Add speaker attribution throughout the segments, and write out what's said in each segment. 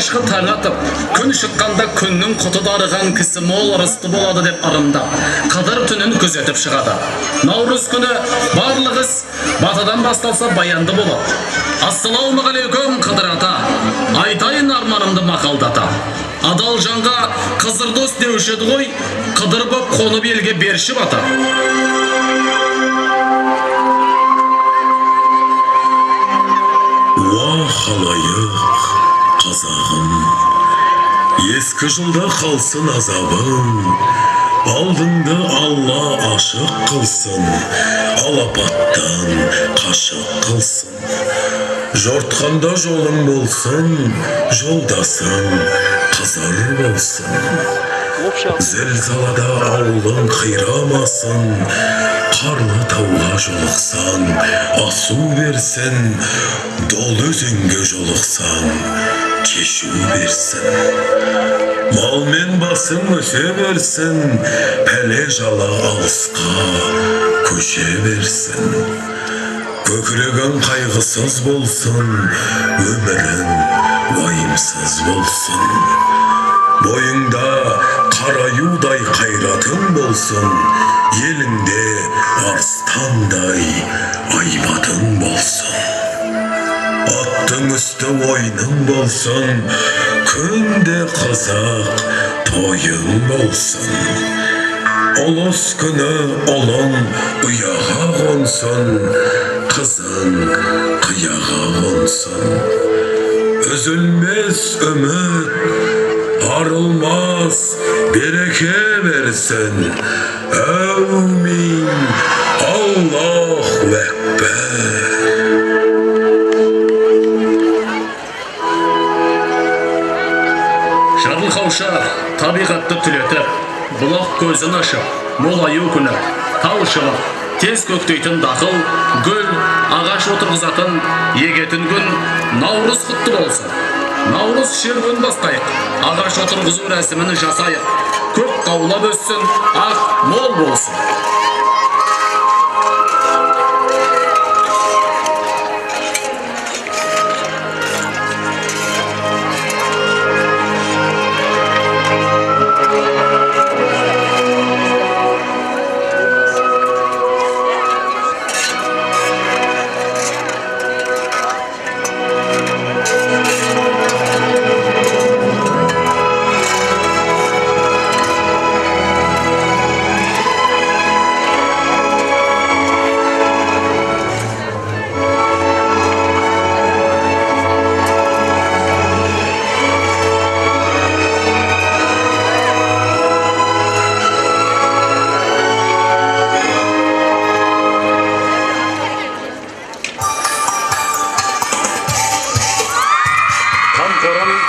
Speaker 1: алғашқы таң атып, күн шыққанда күннің құты дарыған кісі мол ырысты болады деп ырымдап, қыдыр түнін күзетіп шығады. Наурыз күні барлық іс батадан басталса баянды болады. Ассалаумағалейкум Қыдыр ата, айтайын арманымды мақалдата. Адал жанға қызыр дос деуші еді ғой, қыдыр боп қонып елге берші бата.
Speaker 2: Уа халайық, қазағым, ескі жылда қалсын азабым, алдыңды Алла ашық қылсын, алапаттан қашық қылсын. Жортқанда жолың болсын, жолдасың қызыр болсын. Зілзалада ауылың қирамасын, қарлы тауға жолықсан, асу берсін, дол өзенге жолықсан, кешу берсін. Мал мен басың өсе берсін, пәле жала алысқа көше берсін. Көкірегің қайғысыз болсын, өмірің уайымсыз болсын. Бойыңда қараюдай қайратың болсын, еліңде арыстандай айбатың болсын. Аттың үсті ойның болсын, күнде қызық тойың болсын. Ұлыс күні ұлың ұяға қонсын, қызың қияға қонсын. Үзілмес үміт, арылмас береке берсін. Әумин, Аллаху Әкбар.
Speaker 1: Жарылқауша табиғатты түлетіп, бұлақ көзін ашып, молаю күні, тау шығып, тез көктейтін дақыл, гүл, ағаш отырғызатын, егетін күн, наурыз құтты болсын. Наурыз шеруін бастайық, ағаш отырғызу рәсімін жасайық. Көк қаулап өссін, ақ мол болсын.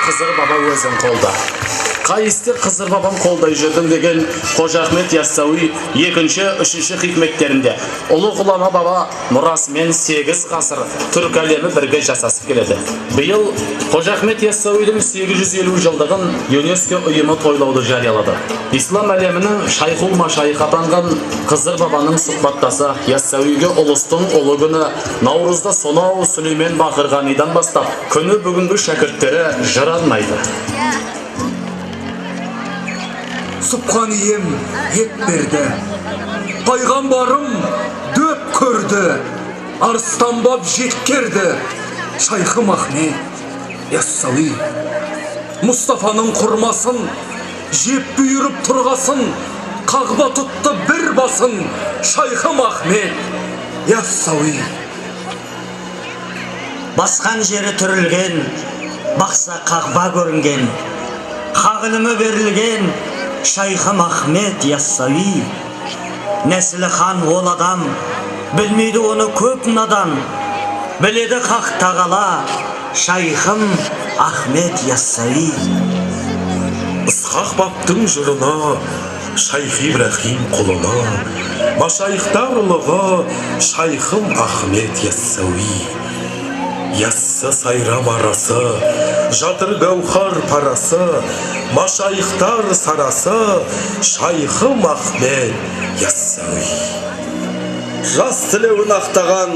Speaker 1: Қызыр баба өзің қолда. Қайысты Қызыр бабам қолдай жүрдім деген Қожа Ахмет Яссауи 2-3 хикметтерінде ұлы ғұлама баба мұрасымен 8 ғасыр түрк әлемі бірге жасасып келеді. Биыл Қожа Ахмет Яссауидің 850 жылдығын ЮНЕСКО ұйымы тойлауды жариялады. Ислам әлемінің шайхул машайх атанған Қызыр бабаның сұхбаттасы Яссауиге ұлыстың ұлы күні наурызда сонау Сүлеймен Бақырғанидан бастап күні бүгінгі шәкірттері жыранмайды.
Speaker 3: Сұпқан ием ет берді, пайғамбарым дөп көрді, арыстан бап жеткерді. Шайхым Ахмет Яссауи Мұстафаның құрмасын, жеп бүйіріп тұрғасын, қағба тұтты бір басын. Шайхым Ахмет Яссауи.
Speaker 4: Басқан жері түрілген, бақса қағба көрінген, қағылымы берілген Шайхым Ахмет Яссауи. Нәсілі хан ол адам, білмейді оны көп надан, біледі хақ тағала Шайхым Ахмет Яссауи.
Speaker 2: Ысқақ баптың жырына, Шайх Ибрахим құлына, машайхтар ұлығы Шайхым Ахмет Яссауи. Яссы сайрам арасы, жатыр гауһар парасы, машайхтар сарасы Шайхым Ахмет Яссауи. жас тілеуін ақтаған,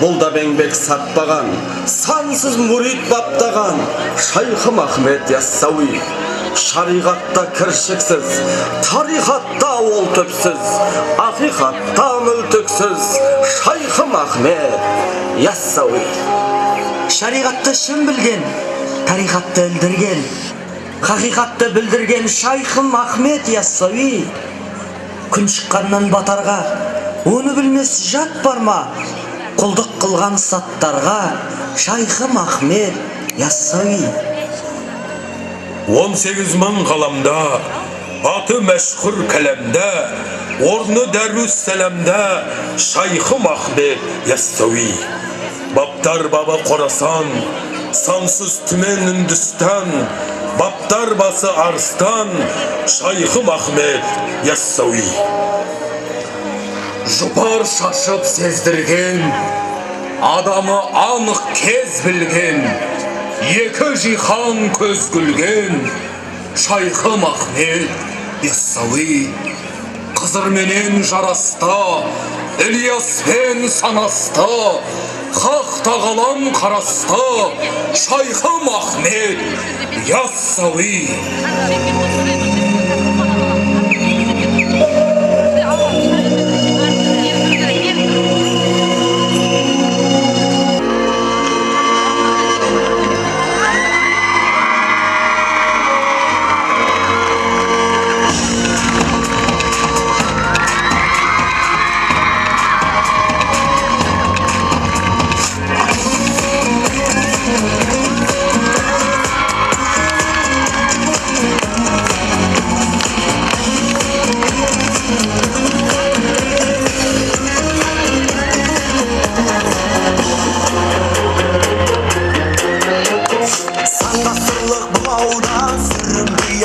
Speaker 2: бұл да беңбек сатпаған, сансыз мурит баптаған шайхым Ахмет Яссауи. Шариғатта кіршіксіз, тарихатта ол төпсіз, ақиқатта мүлтіксіз шайхым Ахмет Яссауи.
Speaker 4: Шариғатты шын білген, тарихатты ілдірген, хақиқатты білдірген шайхым Ахмет Яссауи. Күн шыққаннан батарға, оны білмес жат бар ма? Құлдық қылған саттарға шайхым Ахмет Яссауи.
Speaker 2: 18 мың қаламда, аты мәшһүр кәлемде, орны дәрус сәлемде шайхым Ахмет Яссауи. Баптар бабы Қорасан, сансыз түмен Үндістан, баптар басы Арыстан шайхым Ахмет Яссауи.
Speaker 3: Жұпар шашып сездірген, адамы анық кез білген, екі жихан көз күлген шайхым Ахмет Яссауи. Қызырменен жараста, Ильяспен санаста, хақ тағалам қараста шайхым Ахмет Яссауи.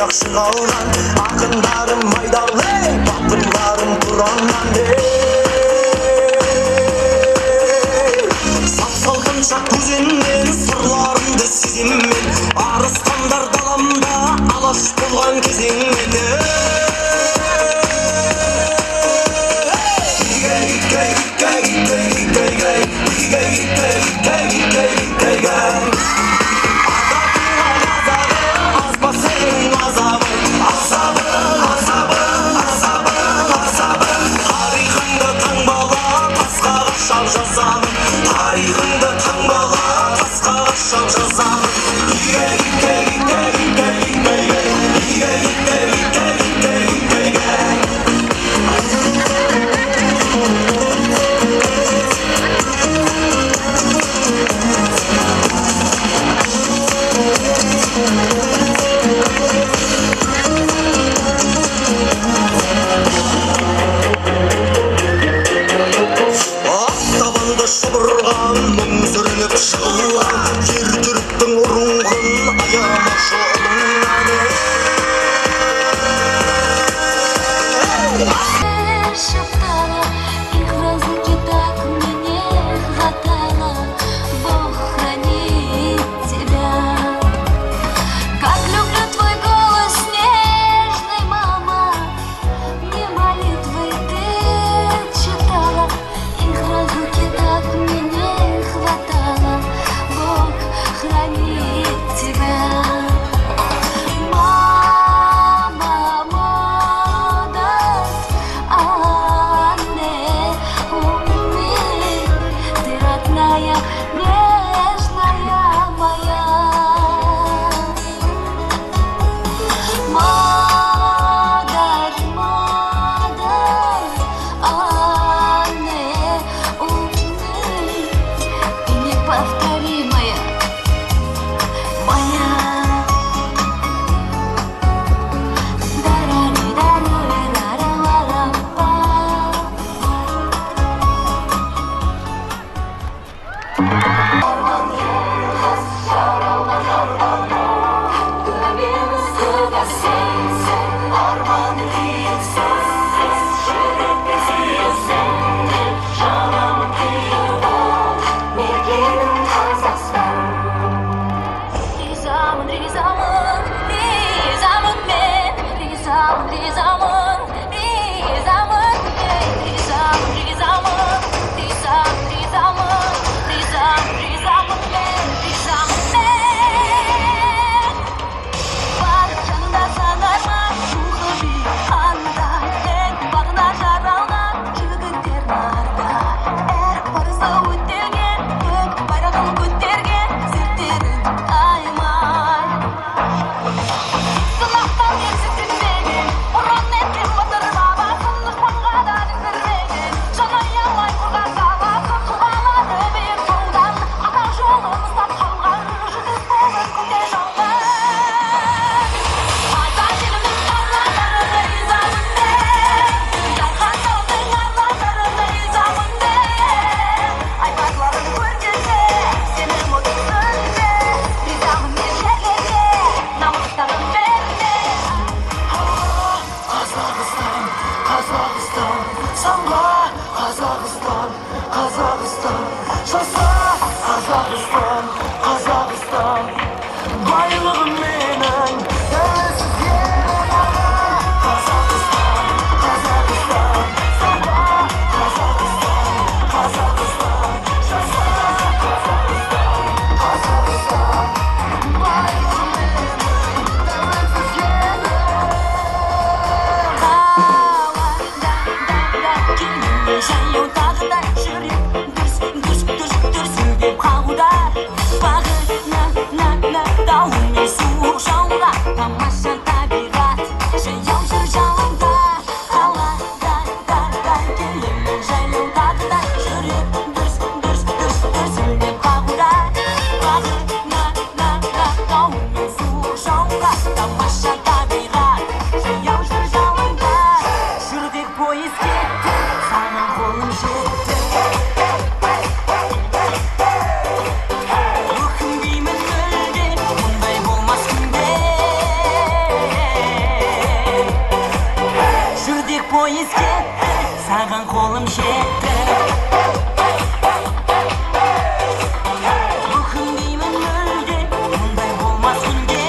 Speaker 5: Шығалған ақындарым майдалы, батырларым тұранған Сап-салқынша көзіммен сырларымды сеземмен, арыстандар даламда алаш болған кезеңмен. Тарихыңды таңбала, тасқа қашап жазамын. Шұбырған, мұң сүрініп шығылған, ер түріктің рухын аямашы ұлыңнан.
Speaker 6: Шептала, их разлуки так мне хватало. Бог хранит тебя. Как люблю твой голос нежный, мама. Мне молитвы ты читала. Их разлуки так мне хватало. жетті өкінбеймін мүлде мұндай болмас күнде жүрдек пойыз кетті саған қолым жетті өкінбеймін мүлде мұндай болмас күнде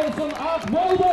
Speaker 1: Olsun ак болду.